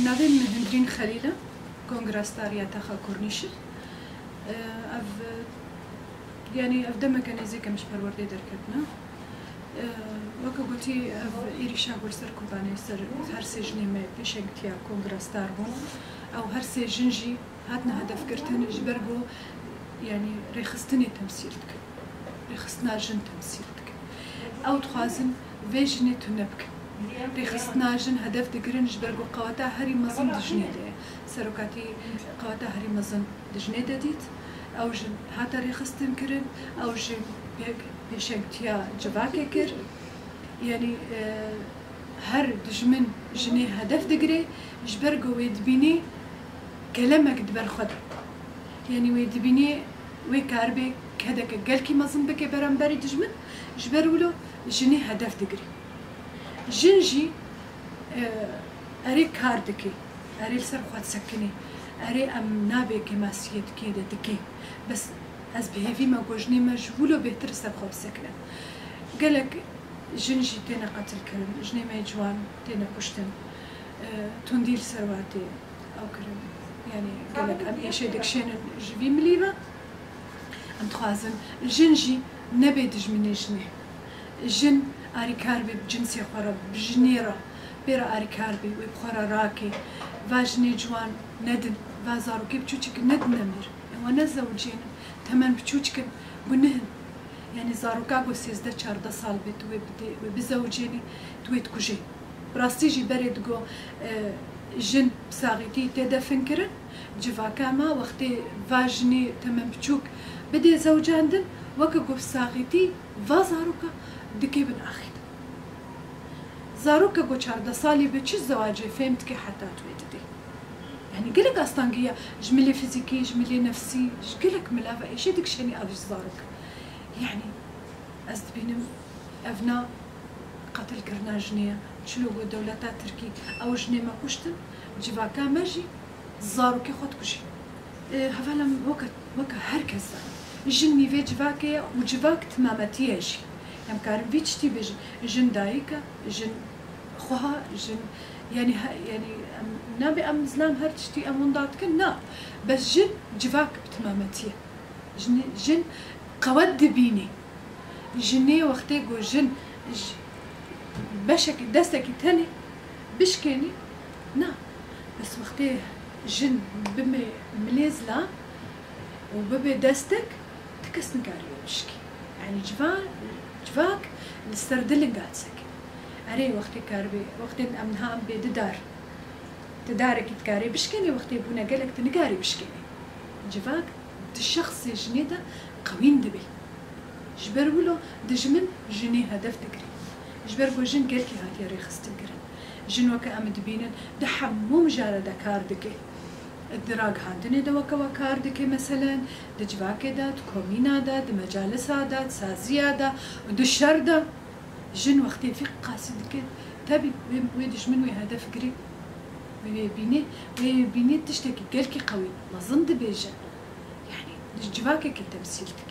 ناوين هندرين خليلة كونغراستاريا تاخا كورنيش اف يعني اف دم كنيزي كمش پروردي دركتنا وكا قلتي اف ايريشا سر كوباني سر هر سجني ما بيشنكتيا كونغراستار بون او هر سجنجي هاتنا هدف كرتن جبرجو يعني ريخستني تمثيلتك ريخستنا جن تمثيلتك او تخازن فيجني تنبك ريخستنا جن هدف دقرن جبرجو قواتا هري مزن دجنيدة سروكاتي قواتا هري مزن دجنيدة ديت او جن هاتا ريخستن كرن او جن بيشنكتيا جواكي كر يعني هر دجمن جني هدف دقري جبرجو ويدبيني كلامك دبر خد يعني ويدبيني ويكاربي كهدك قالكي مزن بك برامبري دجمن جبرولو جني هدف دقري جنجي أري كاردكي أري لسر خوات سكني أري أم نابي كماسيت كيدا دكي بس از بهيفي ما جوجني مجهولو بهتر سر خوات سكنه قالك جنجي تينا قتل كرم جني ما يجوان تينا كشتن تندير سرواتي أو كرم يعني قالك أم إيشي دكشين جبي مليبا أم تخازن جنجي نبي دجمني جني جن أري كاربي بجنسي خورا بجنيرة بيرا أري كاربي وبخورا راكي واجني جوان ندن وازاروكي بچوچك ندن نمير وانا زوجين تمن بچوچك بنهن يعني زاروكا قو 13-14 سال بيت وبزوجيني تويت كوجي براستي جي بريد قو جن بساغيتي تدفن كرن جواكا ما وقتي واجني تمن بچوك بدي زوجاندن وكا قو بساغيتي وازاروكا دكي بن أخي زاروكا قو 14 سالي بچي زواجي فهمتكي حتى تويتدي يعني قلك أستانقية جملي فيزيكي جملي نفسي قلك ملافة إيشي دك شاني أفش زاروكا يعني أزد بينم أفنا قتل كرنا جنية شلو قو دولتا تركي أو جنية ما كشتن جواكا ماجي زاروكي خود كشي هفالم وكا هركزا جني في جواكي وجواك تمامتي أجي هم كارم فيتشتي بيجي جن دايكا جن خوها جن يعني نابي أم زلام هرتشتي أم ونداتكن نا بس جن جواك بتمامتي جن قود بيني جني وقتي جو جن بشك دستك تاني بشكيني نا بس وقتي جن بمي مليزلا وببي دستك تكسن كاريو بشكي يعني جواك السردلين قاتسك أري وقتي كاربي وقتي أمنها أم بدار تدارك تكاري بشكيني وقتي بونا قالك تنقاري بشكيني جواك الشخص جنيدا قوين دبي جبرولو دجمن جني هدف دقري جبرقو جن قالكي هاتي ريخس تنقرن جن وكا أم دبينن دحموم جارة دكار دكي الدراج هاندني دا وكار دكي مثلا دجواكي دات كومينا دات مجالسا دات سازيا دا ودشار دا جن وقتي في قاسي دكي تابي ويدش من هدف قري ويبيني تشتكي قالكي قوي ما ظن دبيجن يعني جواكي كنت تمثيلتك